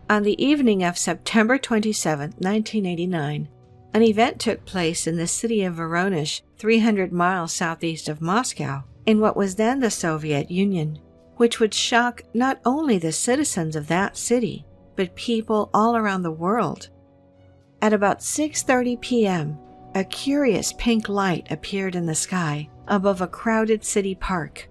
On the evening of September 27, 1989, an event took place in the city of Voronezh, 300 miles southeast of Moscow, in what was then the Soviet Union, which would shock not only the citizens of that city, but people all around the world. At about 6:30 p.m., a curious pink light appeared in the sky above a crowded city park.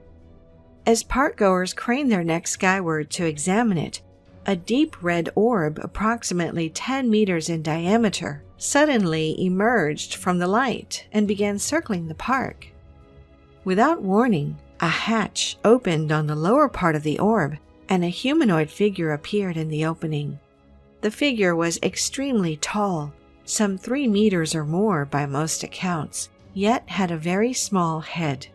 As parkgoers craned their necks skyward to examine it, a deep red orb approximately 10 meters in diameter suddenly emerged from the light and began circling the park. Without warning, a hatch opened on the lower part of the orb, and a humanoid figure appeared in the opening. The figure was extremely tall, some 3 meters or more by most accounts, yet had a very small head.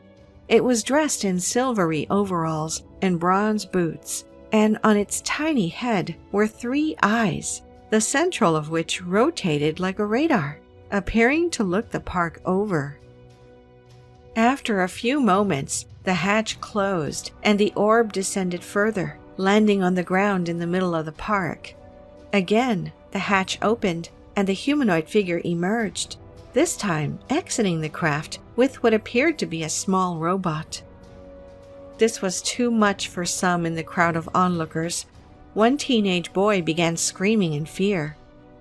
It was dressed in silvery overalls and bronze boots, and on its tiny head were 3 eyes, the central of which rotated like a radar, appearing to look the park over. After a few moments, the hatch closed and the orb descended further, landing on the ground in the middle of the park. Again, the hatch opened and the humanoid figure emerged, this time exiting the craft with what appeared to be a small robot. This was too much for some in the crowd of onlookers. One teenage boy began screaming in fear.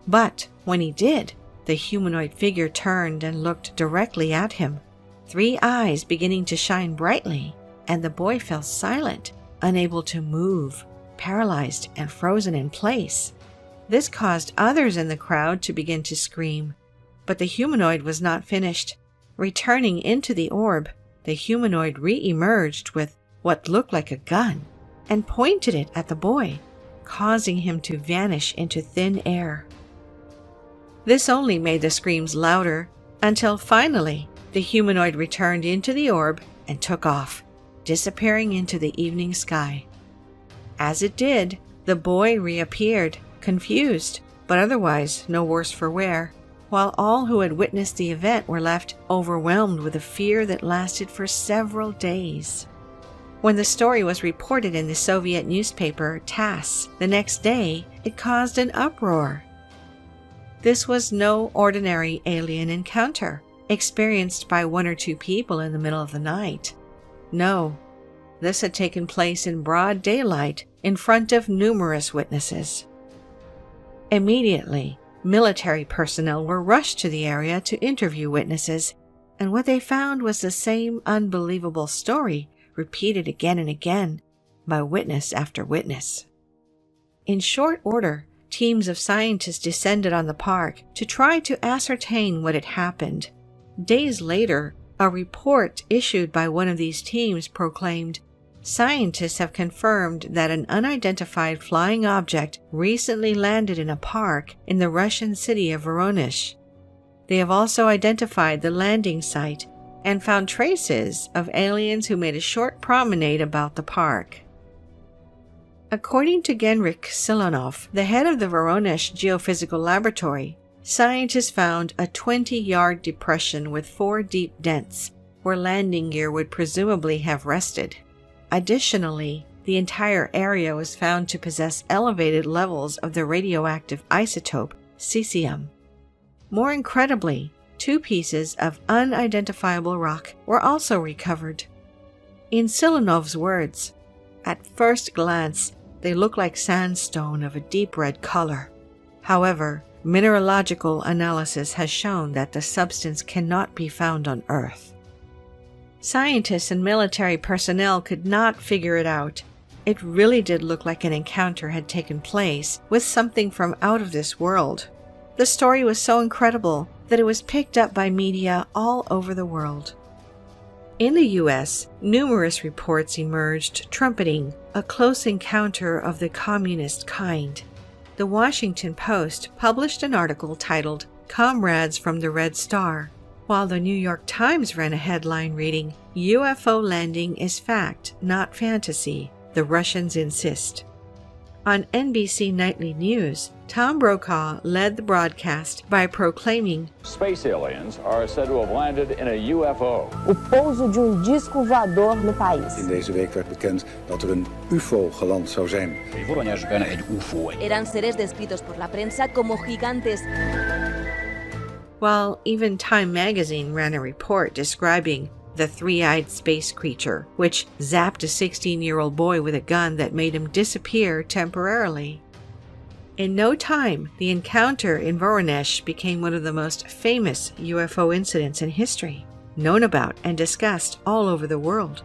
But when he did, the humanoid figure turned and looked directly at him, 3 eyes beginning to shine brightly, and the boy fell silent, unable to move, paralyzed and frozen in place. This caused others in the crowd to begin to scream, but the humanoid was not finished. Returning into the orb, the humanoid re-emerged with what looked like a gun and pointed it at the boy, causing him to vanish into thin air. This only made the screams louder until finally the humanoid returned into the orb and took off, disappearing into the evening sky. As it did, the boy reappeared, confused, but otherwise no worse for wear, while all who had witnessed the event were left overwhelmed with a fear that lasted for several days. When the story was reported in the Soviet newspaper TASS the next day, it caused an uproar. This was no ordinary alien encounter, experienced by 1 or 2 people in the middle of the night. No, this had taken place in broad daylight in front of numerous witnesses. Immediately, military personnel were rushed to the area to interview witnesses, and what they found was the same unbelievable story repeated again and again by witness after witness. In short order, teams of scientists descended on the park to try to ascertain what had happened. Days later, a report issued by one of these teams proclaimed, "Scientists have confirmed that an unidentified flying object recently landed in a park in the Russian city of Voronezh. They have also identified the landing site and found traces of aliens who made a short promenade about the park." According to Genrik Silonov, the head of the Voronezh Geophysical Laboratory, scientists found a 20-yard depression with 4 deep dents, where landing gear would presumably have rested. Additionally, the entire area was found to possess elevated levels of the radioactive isotope cesium. More incredibly, 2 pieces of unidentifiable rock were also recovered. In Silonov's words, "At first glance, they look like sandstone of a deep red color. However, mineralogical analysis has shown that the substance cannot be found on Earth." Scientists and military personnel could not figure it out. It really did look like an encounter had taken place with something from out of this world. The story was so incredible that it was picked up by media all over the world. In the U.S., numerous reports emerged trumpeting a close encounter of the communist kind. The Washington Post published an article titled "Comrades from the Red Star," while the New York Times ran a headline reading, "UFO landing is fact, not fantasy. The Russians insist." On NBC Nightly News, Tom Brokaw led the broadcast by proclaiming, Space aliens are said to have landed in a UFO. O pouso de disco voador no país. In deze week werd bekend dat er een ufo geland zou zijn. Voronezh bijna een ufo. Eran seres descritos por la prensa como gigantes. While even Time magazine ran a report describing the three-eyed space creature, which zapped a 16-year-old boy with a gun that made him disappear temporarily. In no time, the encounter in Voronezh became one of the most famous UFO incidents in history, known about and discussed all over the world.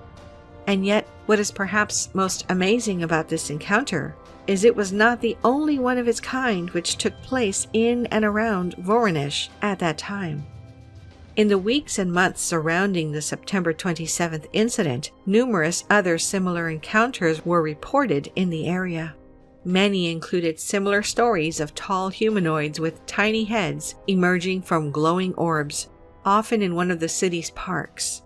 And yet, what is perhaps most amazing about this encounter is it was not the only one of its kind which took place in and around Voronezh at that time. In the weeks and months surrounding the September 27th incident, numerous other similar encounters were reported in the area. Many included similar stories of tall humanoids with tiny heads emerging from glowing orbs, often in one of the city's parks.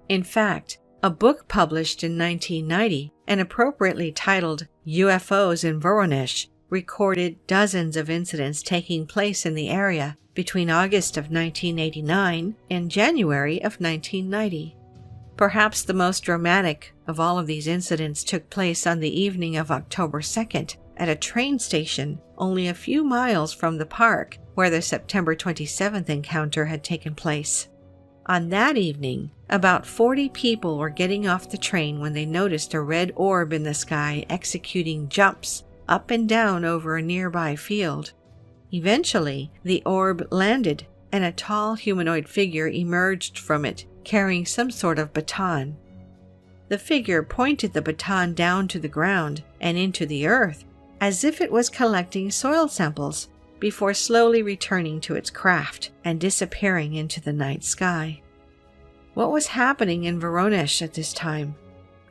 In fact, a book published in 1990 and appropriately titled UFOs in Voronezh recorded dozens of incidents taking place in the area between August of 1989 and January of 1990. Perhaps the most dramatic of all of these incidents took place on the evening of October 2nd at a train station only a few miles from the park where the September 27th encounter had taken place. On that evening, about 40 people were getting off the train when they noticed a red orb in the sky executing jumps up and down over a nearby field. Eventually, the orb landed and a tall humanoid figure emerged from it, carrying some sort of baton. The figure pointed the baton down to the ground and into the earth, as if it was collecting soil samples, before slowly returning to its craft and disappearing into the night sky. What was happening in Voronezh at this time?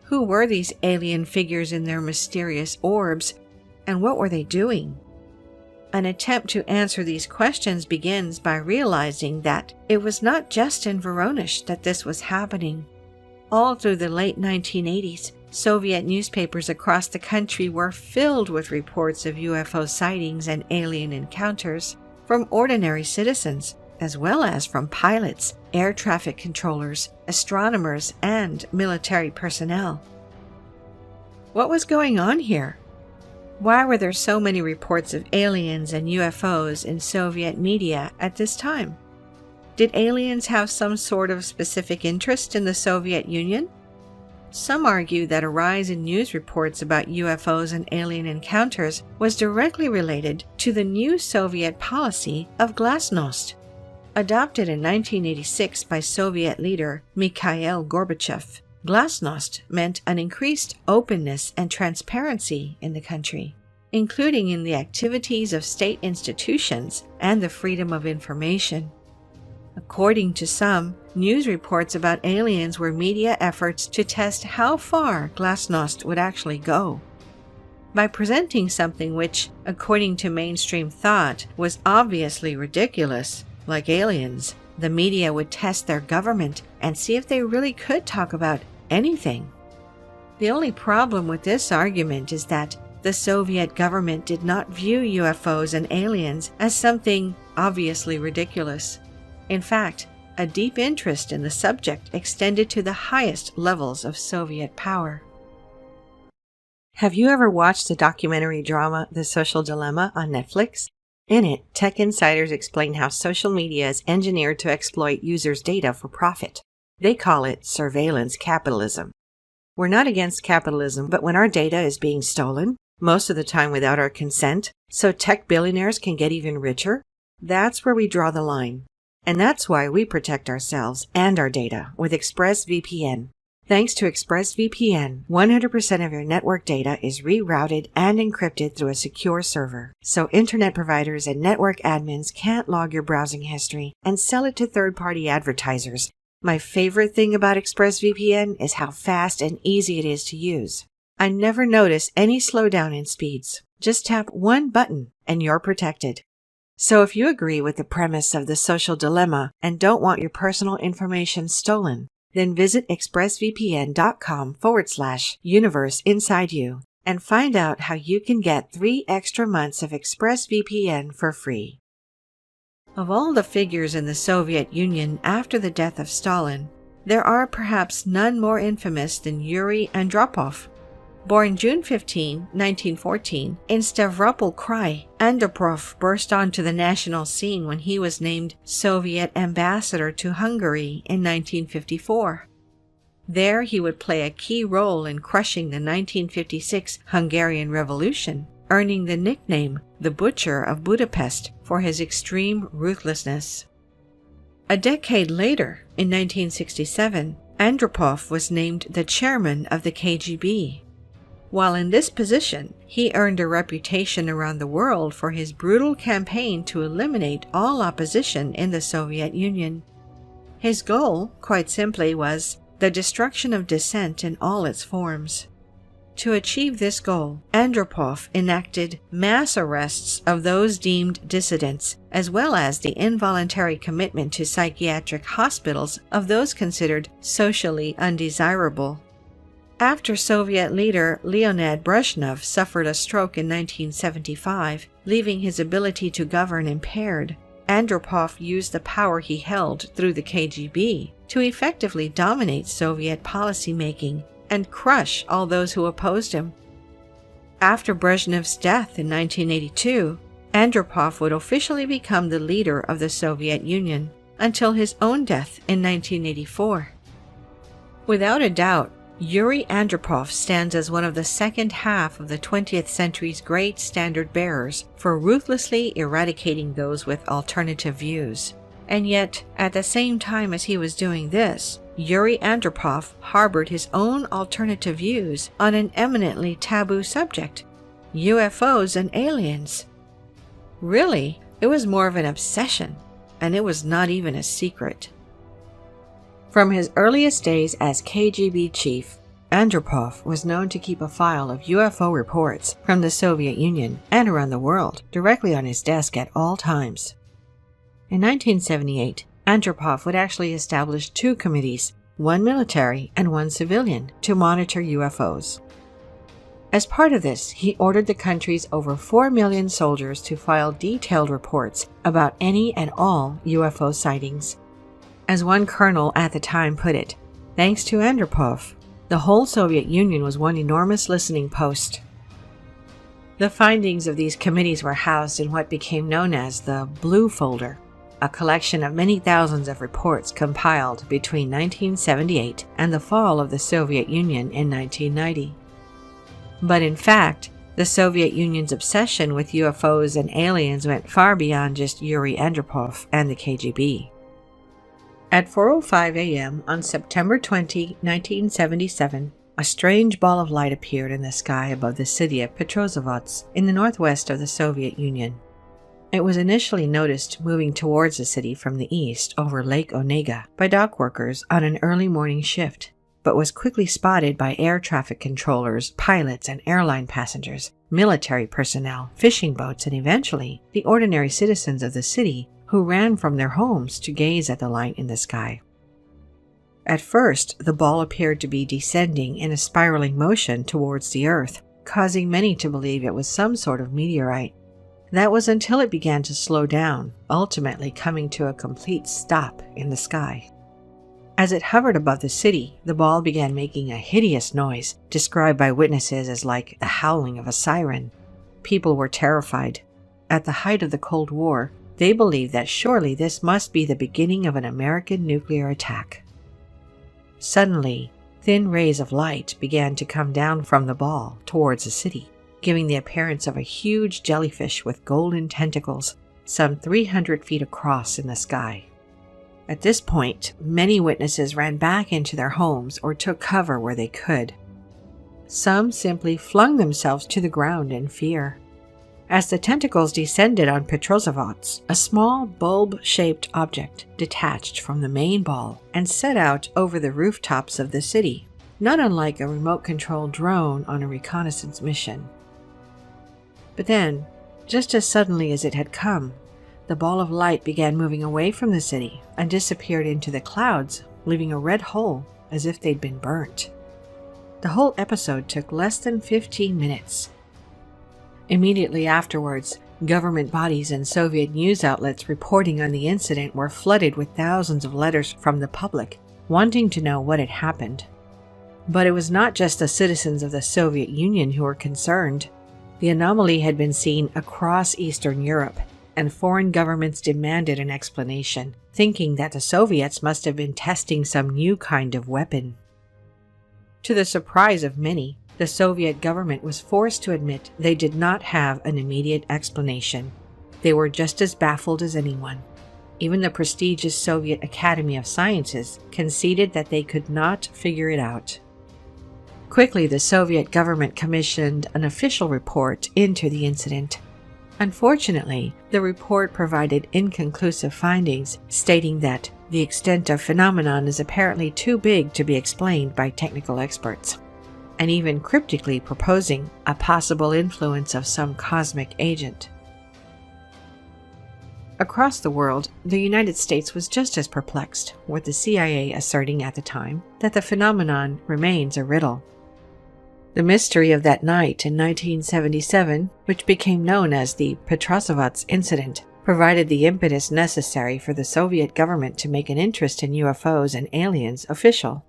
Who were these alien figures in their mysterious orbs, and what were they doing? An attempt to answer these questions begins by realizing that it was not just in Voronezh that this was happening. All through the late 1980s, Soviet newspapers across the country were filled with reports of UFO sightings and alien encounters from ordinary citizens, as well as from pilots, air traffic controllers, astronomers, and military personnel. What was going on here? Why were there so many reports of aliens and UFOs in Soviet media at this time? Did aliens have some sort of specific interest in the Soviet Union? Some argue that a rise in news reports about UFOs and alien encounters was directly related to the new Soviet policy of glasnost. Adopted in 1986 by Soviet leader Mikhail Gorbachev, glasnost meant an increased openness and transparency in the country, including in the activities of state institutions and the freedom of information. According to some, news reports about aliens were media efforts to test how far glasnost would actually go. By presenting something which, according to mainstream thought, was obviously ridiculous, like aliens, the media would test their government and see if they really could talk about anything. The only problem with this argument is that the Soviet government did not view UFOs and aliens as something obviously ridiculous. In fact, a deep interest in the subject extended to the highest levels of Soviet power. Have you ever watched the documentary drama The Social Dilemma on Netflix? In it, tech insiders explain how social media is engineered to exploit users' data for profit. They call it surveillance capitalism. We're not against capitalism, but when our data is being stolen, most of the time without our consent, so tech billionaires can get even richer, that's where we draw the line. And that's why we protect ourselves and our data with ExpressVPN. Thanks to ExpressVPN, 100% of your network data is rerouted and encrypted through a secure server, so internet providers and network admins can't log your browsing history and sell it to third-party advertisers. My favorite thing about ExpressVPN is how fast and easy it is to use. I never notice any slowdown in speeds. Just tap one button and you're protected. So if you agree with the premise of The Social Dilemma and don't want your personal information stolen, then visit expressvpn.com/universe inside you and find out how you can get 3 extra months of ExpressVPN for free. Of all the figures in the Soviet Union after the death of Stalin, there are perhaps none more infamous than Yuri Andropov. Born June 15, 1914, in Stavropol Krai, Andropov burst onto the national scene when he was named Soviet ambassador to Hungary in 1954. There he would play a key role in crushing the 1956 Hungarian Revolution, earning the nickname the Butcher of Budapest for his extreme ruthlessness. A decade later, in 1967, Andropov was named the chairman of the KGB. While in this position, he earned a reputation around the world for his brutal campaign to eliminate all opposition in the Soviet Union. His goal, quite simply, was the destruction of dissent in all its forms. To achieve this goal, Andropov enacted mass arrests of those deemed dissidents, as well as the involuntary commitment to psychiatric hospitals of those considered socially undesirable. After Soviet leader Leonid Brezhnev suffered a stroke in 1975, leaving his ability to govern impaired, Andropov used the power he held through the KGB to effectively dominate Soviet policymaking and crush all those who opposed him. After Brezhnev's death in 1982, Andropov would officially become the leader of the Soviet Union until his own death in 1984. Without a doubt, Yuri Andropov stands as one of the second half of the 20th century's great standard bearers for ruthlessly eradicating those with alternative views. And yet, at the same time as he was doing this, Yuri Andropov harbored his own alternative views on an eminently taboo subject: UFOs and aliens. Really, it was more of an obsession, and it was not even a secret. From his earliest days as KGB chief, Andropov was known to keep a file of UFO reports from the Soviet Union and around the world directly on his desk at all times. In 1978, Andropov would actually establish 2 committees, one military and one civilian, to monitor UFOs. As part of this, he ordered the country's over 4 million soldiers to file detailed reports about any and all UFO sightings. As one colonel at the time put it, thanks to Andropov, the whole Soviet Union was one enormous listening post. The findings of these committees were housed in what became known as the Blue Folder, a collection of many thousands of reports compiled between 1978 and the fall of the Soviet Union in 1990. But in fact, the Soviet Union's obsession with UFOs and aliens went far beyond just Yuri Andropov and the KGB. At 4:05 a.m. on September 20, 1977, a strange ball of light appeared in the sky above the city of Petrozavodsk in the northwest of the Soviet Union. It was initially noticed moving towards the city from the east over Lake Onega by dock workers on an early morning shift, but was quickly spotted by air traffic controllers, pilots, and airline passengers, military personnel, fishing boats, and eventually the ordinary citizens of the city who ran from their homes to gaze at the light in the sky. At first, the ball appeared to be descending in a spiraling motion towards the Earth, causing many to believe it was some sort of meteorite. That was until it began to slow down, ultimately coming to a complete stop in the sky. As it hovered above the city, the ball began making a hideous noise, described by witnesses as like the howling of a siren. People were terrified. At the height of the Cold War, they believed that surely this must be the beginning of an American nuclear attack. Suddenly, thin rays of light began to come down from the ball towards the city, giving the appearance of a huge jellyfish with golden tentacles, some 300 feet across in the sky. At this point, many witnesses ran back into their homes or took cover where they could. Some simply flung themselves to the ground in fear. As the tentacles descended on Petrozavodsk, a small bulb-shaped object detached from the main ball and set out over the rooftops of the city, not unlike a remote-controlled drone on a reconnaissance mission. But then, just as suddenly as it had come, the ball of light began moving away from the city and disappeared into the clouds, leaving a red hole as if they'd been burnt. The whole episode took less than 15 minutes. Immediately afterwards, government bodies and Soviet news outlets reporting on the incident were flooded with thousands of letters from the public, wanting to know what had happened. But it was not just the citizens of the Soviet Union who were concerned. The anomaly had been seen across Eastern Europe, and foreign governments demanded an explanation, thinking that the Soviets must have been testing some new kind of weapon. To the surprise of many, the Soviet government was forced to admit they did not have an immediate explanation. They were just as baffled as anyone. Even the prestigious Soviet Academy of Sciences conceded that they could not figure it out. Quickly, the Soviet government commissioned an official report into the incident. Unfortunately, the report provided inconclusive findings, stating that the extent of phenomenon is apparently too big to be explained by technical experts, and even cryptically proposing a possible influence of some cosmic agent. Across the world, the United States was just as perplexed, with the CIA asserting at the time that the phenomenon remains a riddle. The mystery of that night in 1977, which became known as the Petrozavodsk incident, provided the impetus necessary for the Soviet government to make an interest in UFOs and aliens official.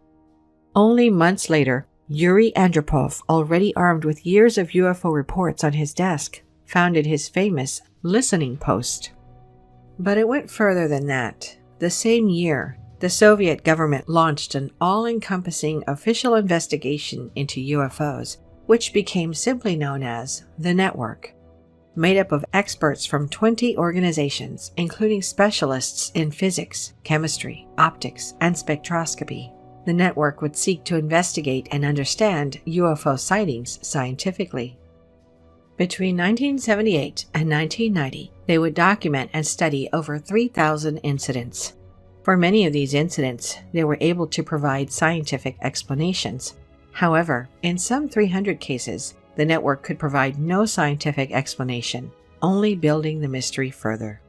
Only months later, Yuri Andropov, already armed with years of UFO reports on his desk, founded his famous listening post. But it went further than that. The same year, the Soviet government launched an all-encompassing official investigation into UFOs, which became simply known as the Network. Made up of experts from 20 organizations, including specialists in physics, chemistry, optics, and spectroscopy. The network would seek to investigate and understand UFO sightings scientifically. Between 1978 and 1990, they would document and study over 3,000 incidents. For many of these incidents, they were able to provide scientific explanations. However, in some 300 cases, the network could provide no scientific explanation, only building the mystery further.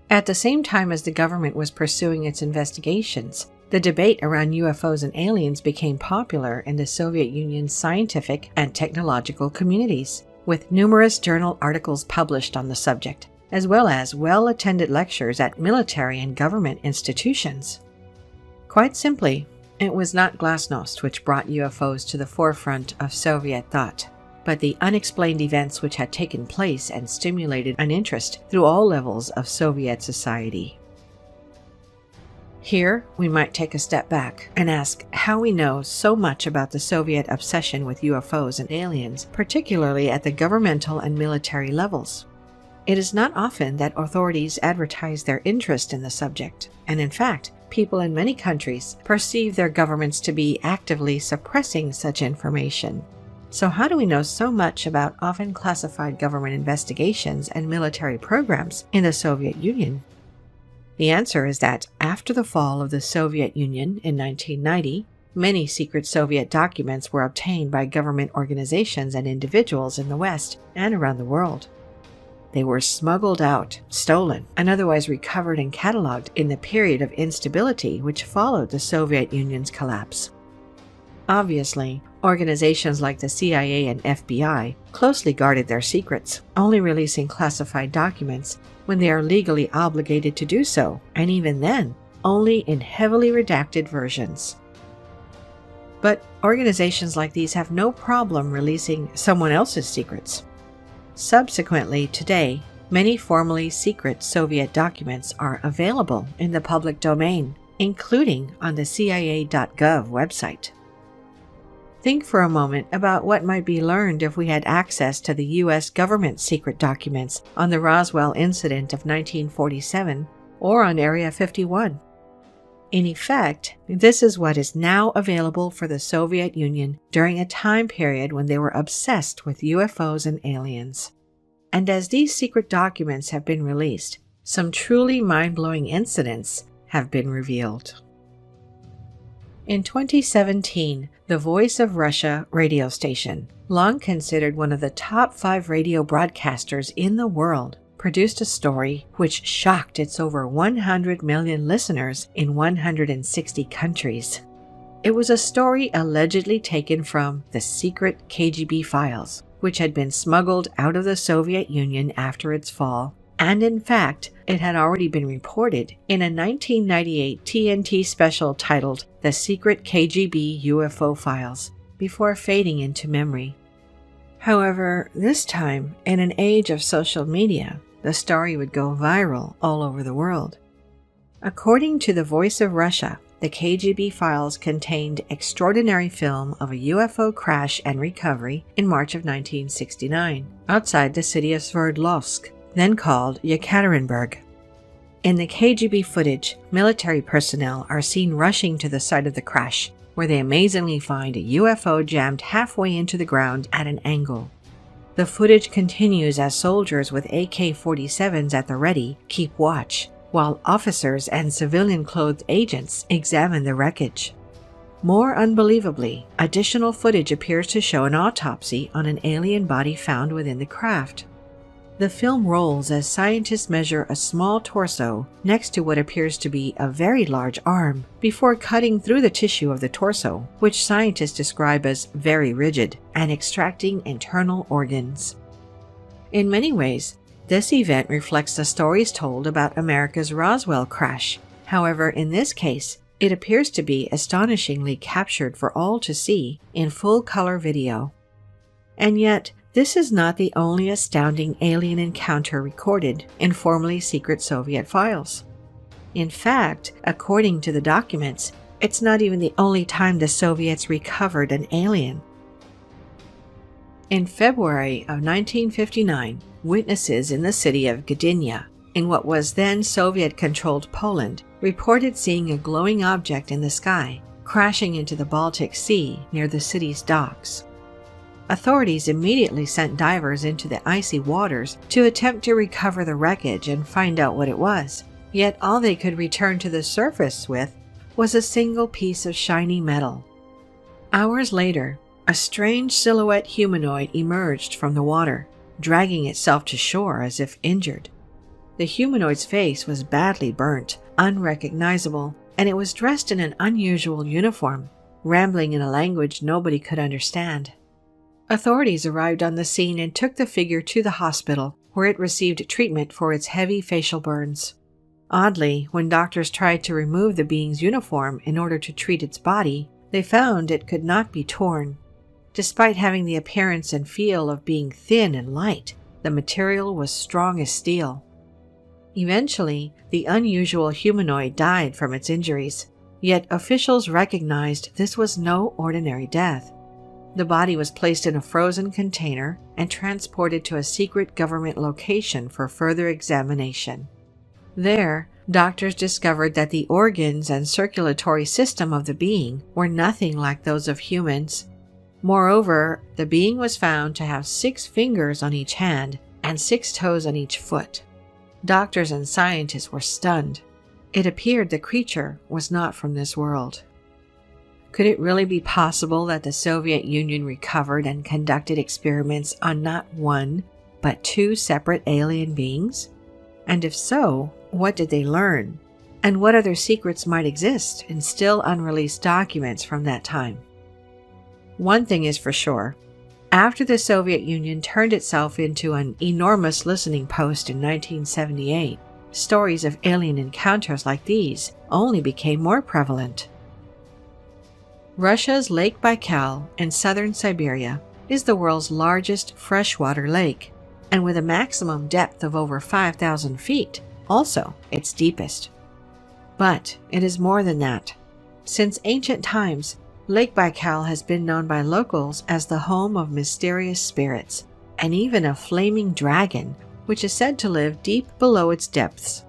At the same time as the government was pursuing its investigations, the debate around UFOs and aliens became popular in the Soviet Union's scientific and technological communities, with numerous journal articles published on the subject, as well as well-attended lectures at military and government institutions. Quite simply, it was not glasnost which brought UFOs to the forefront of Soviet thought, but the unexplained events which had taken place and stimulated an interest through all levels of Soviet society. Here, we might take a step back and ask how we know so much about the Soviet obsession with UFOs and aliens, particularly at the governmental and military levels. It is not often that authorities advertise their interest in the subject, and in fact, people in many countries perceive their governments to be actively suppressing such information. So how do we know so much about often classified government investigations and military programs in the Soviet Union? The answer is that after the fall of the Soviet Union in 1990, many secret Soviet documents were obtained by government organizations and individuals in the West and around the world. They were smuggled out, stolen, and otherwise recovered and cataloged in the period of instability which followed the Soviet Union's collapse. Obviously, organizations like the CIA and FBI closely guarded their secrets, only releasing classified documents when they are legally obligated to do so, and even then, only in heavily redacted versions. But organizations like these have no problem releasing someone else's secrets. Subsequently, today, many formerly secret Soviet documents are available in the public domain, including on the CIA.gov website. Think for a moment about what might be learned if we had access to the U.S. government's secret documents on the Roswell incident of 1947 or on Area 51. In effect, this is what is now available for the Soviet Union during a time period when they were obsessed with UFOs and aliens. And as these secret documents have been released, some truly mind-blowing incidents have been revealed. In 2017, the Voice of Russia radio station, long considered one of the top 5 radio broadcasters in the world, produced a story which shocked its over 100 million listeners in 160 countries. It was a story allegedly taken from the secret KGB files, which had been smuggled out of the Soviet Union after its fall, and in fact, it had already been reported in a 1998 TNT special titled The Secret KGB UFO Files, before fading into memory. However, this time, in an age of social media, the story would go viral all over the world. According to the Voice of Russia, the KGB files contained extraordinary film of a UFO crash and recovery in March of 1969, outside the city of Sverdlovsk, then called Yekaterinburg. In the KGB footage, military personnel are seen rushing to the site of the crash, where they amazingly find a UFO jammed halfway into the ground at an angle. The footage continues as soldiers with AK-47s at the ready keep watch, while officers and civilian-clothed agents examine the wreckage. More unbelievably, additional footage appears to show an autopsy on an alien body found within the craft. The film rolls as scientists measure a small torso next to what appears to be a very large arm, before cutting through the tissue of the torso, which scientists describe as very rigid, and extracting internal organs. In many ways, this event reflects the stories told about America's Roswell crash. However, in this case, it appears to be astonishingly captured for all to see in full-color video. And yet, this is not the only astounding alien encounter recorded in formerly secret Soviet files. In fact, according to the documents, it's not even the only time the Soviets recovered an alien. In February of 1959, witnesses in the city of Gdynia, in what was then Soviet-controlled Poland, reported seeing a glowing object in the sky, crashing into the Baltic Sea near the city's docks. Authorities immediately sent divers into the icy waters to attempt to recover the wreckage and find out what it was, yet all they could return to the surface with was a single piece of shiny metal. Hours later, a strange silhouette humanoid emerged from the water, dragging itself to shore as if injured. The humanoid's face was badly burnt, unrecognizable, and it was dressed in an unusual uniform, rambling in a language nobody could understand. Authorities arrived on the scene and took the figure to the hospital, where it received treatment for its heavy facial burns. Oddly, when doctors tried to remove the being's uniform in order to treat its body, they found it could not be torn. Despite having the appearance and feel of being thin and light, the material was strong as steel. Eventually, the unusual humanoid died from its injuries, yet officials recognized this was no ordinary death. The body was placed in a frozen container and transported to a secret government location for further examination. There, doctors discovered that the organs and circulatory system of the being were nothing like those of humans. Moreover, the being was found to have 6 fingers on each hand and 6 toes on each foot. Doctors and scientists were stunned. It appeared the creature was not from this world. Could it really be possible that the Soviet Union recovered and conducted experiments on not one, but 2 separate alien beings? And if so, what did they learn? And what other secrets might exist in still unreleased documents from that time? One thing is for sure. After the Soviet Union turned itself into an enormous listening post in 1978, stories of alien encounters like these only became more prevalent. Russia's Lake Baikal in southern Siberia is the world's largest freshwater lake, and with a maximum depth of over 5,000 feet, also its deepest. But it is more than that. Since ancient times, Lake Baikal has been known by locals as the home of mysterious spirits, and even a flaming dragon, which is said to live deep below its depths.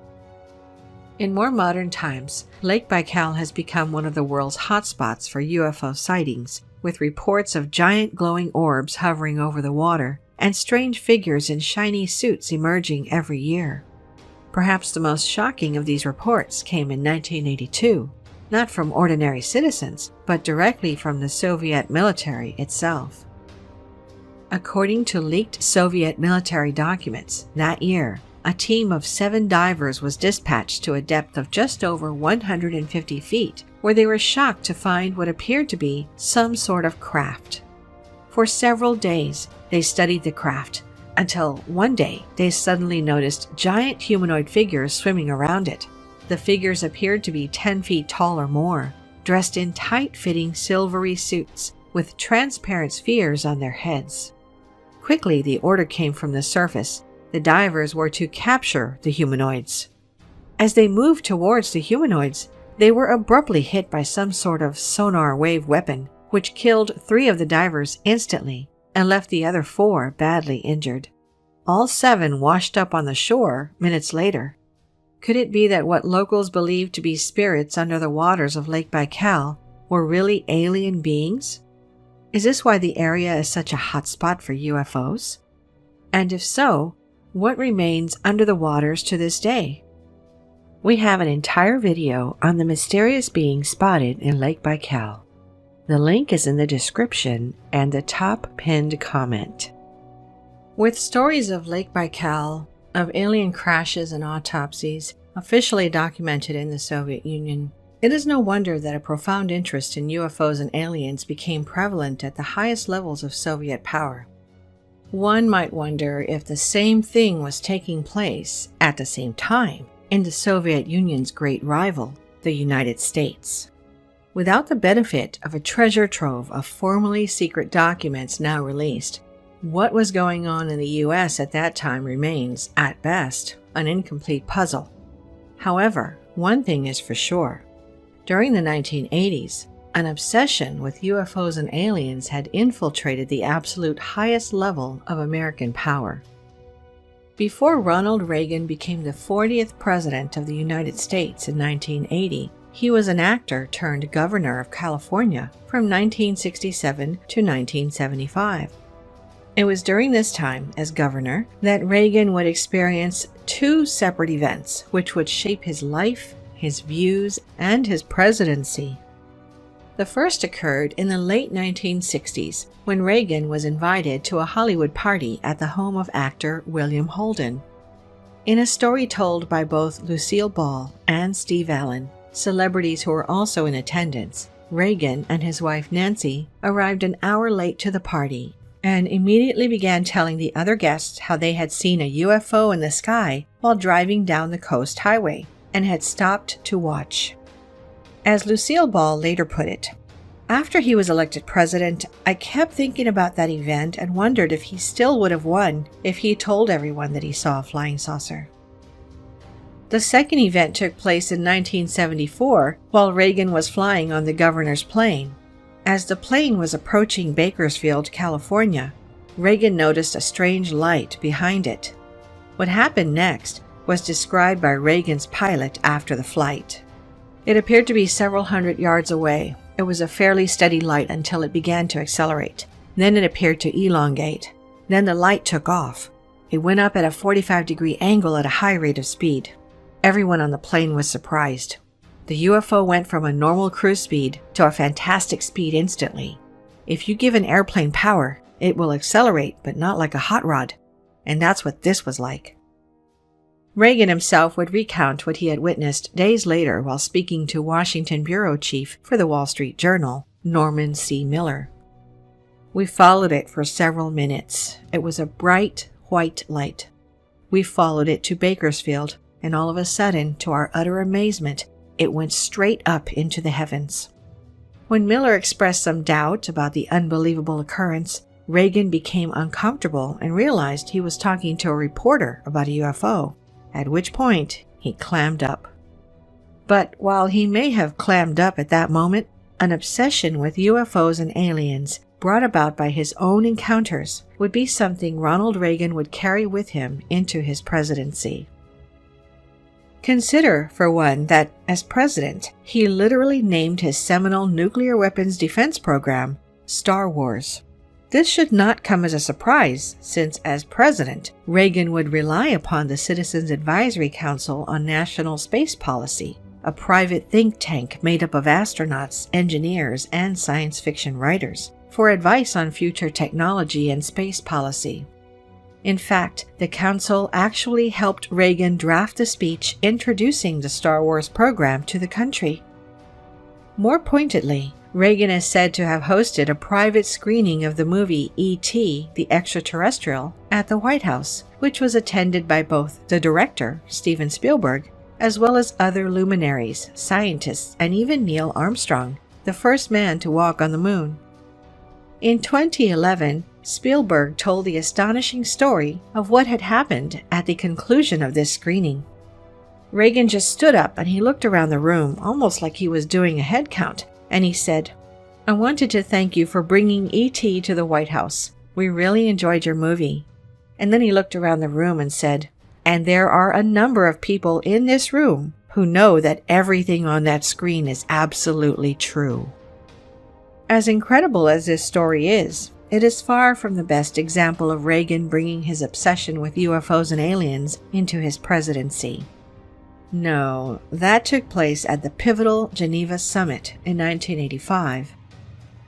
In more modern times, Lake Baikal has become one of the world's hotspots for UFO sightings, with reports of giant glowing orbs hovering over the water and strange figures in shiny suits emerging every year. Perhaps the most shocking of these reports came in 1982, not from ordinary citizens, but directly from the Soviet military itself. According to leaked Soviet military documents, that year, a team of 7 divers was dispatched to a depth of just over 150 feet where they were shocked to find what appeared to be some sort of craft. For several days, they studied the craft, until one day they suddenly noticed giant humanoid figures swimming around it. The figures appeared to be 10 feet tall or more, dressed in tight-fitting silvery suits with transparent spheres on their heads. Quickly, the order came from the surface. The divers were to capture the humanoids. As they moved towards the humanoids, they were abruptly hit by some sort of sonar wave weapon, which killed 3 of the divers instantly and left the other 4 badly injured. All 7 washed up on the shore minutes later. Could it be that what locals believed to be spirits under the waters of Lake Baikal were really alien beings? Is this why the area is such a hotspot for UFOs? And if so, what remains under the waters to this day? We have an entire video on the mysterious being spotted in Lake Baikal. The link is in the description and the top pinned comment. With stories of Lake Baikal, of alien crashes and autopsies officially documented in the Soviet Union, it is no wonder that a profound interest in UFOs and aliens became prevalent at the highest levels of Soviet power. One might wonder if the same thing was taking place at the same time in the Soviet Union's great rival, the United States. Without the benefit of a treasure trove of formerly secret documents now released, what was going on in the US at that time remains, at best, an incomplete puzzle. However, one thing is for sure. During the 1980s, an obsession with UFOs and aliens had infiltrated the absolute highest level of American power. Before Ronald Reagan became the 40th President of the United States in 1980, he was an actor turned governor of California from 1967 to 1975. It was during this time, as governor, that Reagan would experience 2 separate events which would shape his life, his views, and his presidency. The first occurred in the late 1960s when Reagan was invited to a Hollywood party at the home of actor William Holden. In a story told by both Lucille Ball and Steve Allen, celebrities who were also in attendance, Reagan and his wife Nancy arrived an hour late to the party and immediately began telling the other guests how they had seen a UFO in the sky while driving down the coast highway and had stopped to watch. As Lucille Ball later put it, "After he was elected president, I kept thinking about that event and wondered if he still would have won if he told everyone that he saw a flying saucer." The second event took place in 1974 while Reagan was flying on the governor's plane. As the plane was approaching Bakersfield, California, Reagan noticed a strange light behind it. What happened next was described by Reagan's pilot after the flight. It appeared to be several hundred yards away. It was a fairly steady light until it began to accelerate. Then it appeared to elongate. Then the light took off. It went up at a 45-degree angle at a high rate of speed. Everyone on the plane was surprised. The UFO went from a normal cruise speed to a fantastic speed instantly. If you give an airplane power, it will accelerate, but not like a hot rod. And that's what this was like. Reagan himself would recount what he had witnessed days later while speaking to Washington bureau chief for the Wall Street Journal, Norman C. Miller. "We followed it for several minutes. It was a bright, white light. We followed it to Bakersfield, and all of a sudden, to our utter amazement, it went straight up into the heavens." When Miller expressed some doubt about the unbelievable occurrence, Reagan became uncomfortable and realized he was talking to a reporter about a UFO, at which point he clammed up. But while he may have clammed up at that moment, an obsession with UFOs and aliens brought about by his own encounters would be something Ronald Reagan would carry with him into his presidency. Consider, for one, that as president, he literally named his seminal nuclear weapons defense program Star Wars. This should not come as a surprise, since as president, Reagan would rely upon the Citizens Advisory Council on National Space Policy, a private think tank made up of astronauts, engineers, and science fiction writers, for advice on future technology and space policy. In fact, the council actually helped Reagan draft the speech introducing the Star Wars program to the country. More pointedly, Reagan is said to have hosted a private screening of the movie E.T. the Extraterrestrial at the White House, which was attended by both the director, Steven Spielberg, as well as other luminaries, scientists, and even Neil Armstrong, the first man to walk on the moon. In 2011, Spielberg told the astonishing story of what had happened at the conclusion of this screening. Reagan just stood up and he looked around the room, almost like he was doing a head count, and he said, "I wanted to thank you for bringing E.T. to the White House. We really enjoyed your movie." And then he looked around the room and said, "And there are a number of people in this room who know that everything on that screen is absolutely true." As incredible as this story is, it is far from the best example of Reagan bringing his obsession with UFOs and aliens into his presidency. No, that took place at the pivotal Geneva summit in 1985.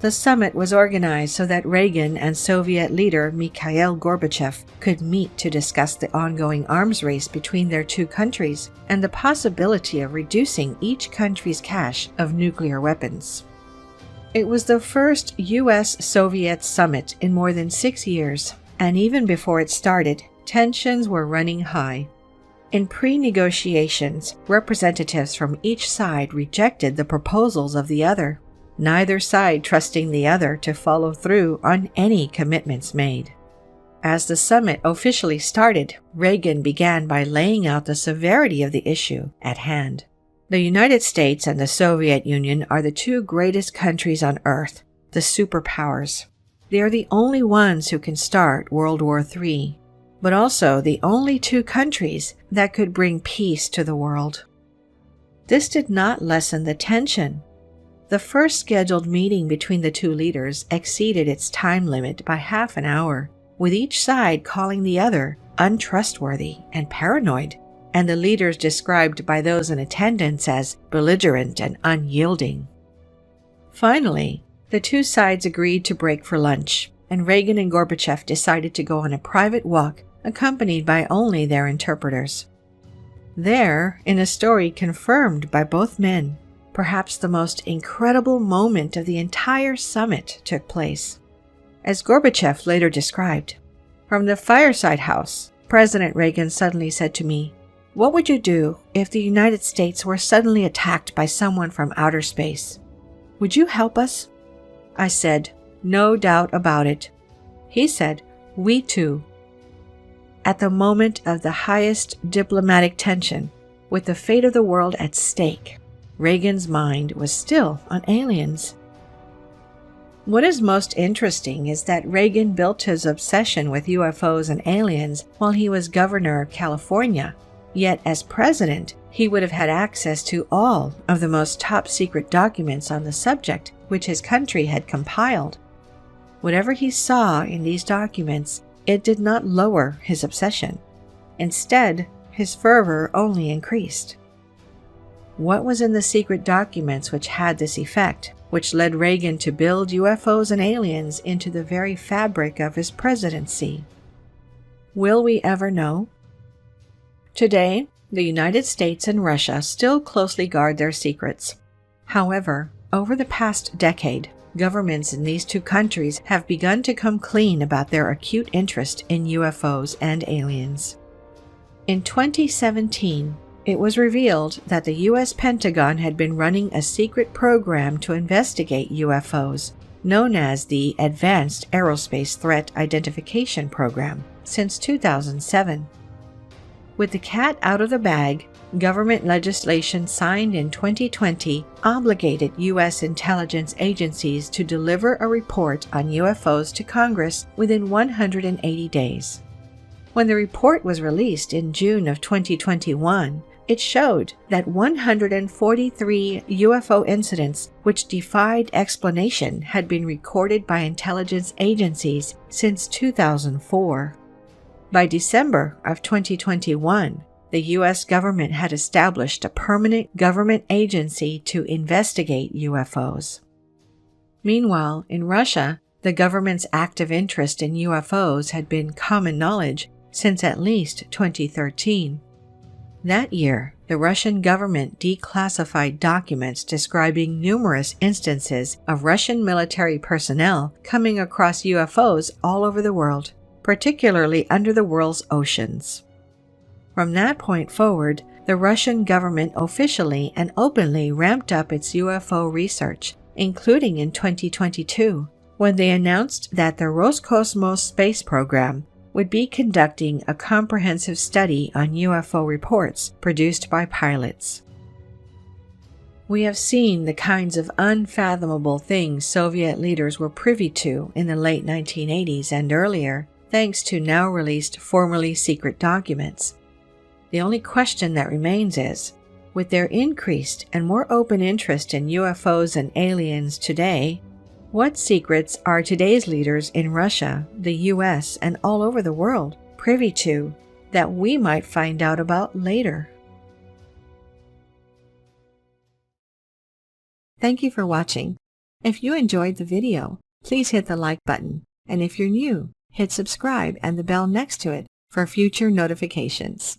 The summit was organized so that Reagan and Soviet leader Mikhail Gorbachev could meet to discuss the ongoing arms race between their two countries and the possibility of reducing each country's cache of nuclear weapons. It was the first U.S.-Soviet summit in more than 6 years, and even before it started, tensions were running high. In pre-negotiations, representatives from each side rejected the proposals of the other, neither side trusting the other to follow through on any commitments made. As the summit officially started, Reagan began by laying out the severity of the issue at hand. The United States and the Soviet Union are the two greatest countries on Earth, the superpowers. They are the only ones who can start World War III, but also the only two countries that could bring peace to the world. This did not lessen the tension. The first scheduled meeting between the two leaders exceeded its time limit by half an hour, with each side calling the other untrustworthy and paranoid, and the leaders described by those in attendance as belligerent and unyielding. Finally, the two sides agreed to break for lunch, and Reagan and Gorbachev decided to go on a private walk accompanied by only their interpreters. There, in a story confirmed by both men, perhaps the most incredible moment of the entire summit took place. As Gorbachev later described, "From the fireside house, President Reagan suddenly said to me, 'What would you do if the United States were suddenly attacked by someone from outer space? Would you help us?' I said, 'No doubt about it.' He said, 'We too.' At the moment of the highest diplomatic tension, with the fate of the world at stake, Reagan's mind was still on aliens. What is most interesting is that Reagan built his obsession with UFOs and aliens while he was governor of California, yet as president, he would have had access to all of the most top-secret documents on the subject which his country had compiled. Whatever he saw in these documents, it did not lower his obsession. Instead, his fervor only increased. What was in the secret documents which had this effect, which led Reagan to build UFOs and aliens into the very fabric of his presidency? Will we ever know? Today, the United States and Russia still closely guard their secrets. However, over the past decade, governments in these two countries have begun to come clean about their acute interest in UFOs and aliens. In 2017, it was revealed that the U.S. Pentagon had been running a secret program to investigate UFOs, known as the Advanced Aerospace Threat Identification Program, since 2007. With the cat out of the bag, government legislation signed in 2020 obligated U.S. intelligence agencies to deliver a report on UFOs to Congress within 180 days. When the report was released in June of 2021, it showed that 143 UFO incidents which defied explanation had been recorded by intelligence agencies since 2004. By December of 2021, the U.S. government had established a permanent government agency to investigate UFOs. Meanwhile, in Russia, the government's active interest in UFOs had been common knowledge since at least 2013. That year, the Russian government declassified documents describing numerous instances of Russian military personnel coming across UFOs all over the world, particularly under the world's oceans. From that point forward, the Russian government officially and openly ramped up its UFO research, including in 2022, when they announced that the Roscosmos space program would be conducting a comprehensive study on UFO reports produced by pilots. We have seen the kinds of unfathomable things Soviet leaders were privy to in the late 1980s and earlier, thanks to now released formerly secret documents. The only question that remains is, with their increased and more open interest in UFOs and aliens today, what secrets are today's leaders in Russia, the US, and all over the world privy to that we might find out about later? Thank you for watching. If you enjoyed the video, please hit the like button, and if you're new, hit subscribe and the bell next to it for future notifications.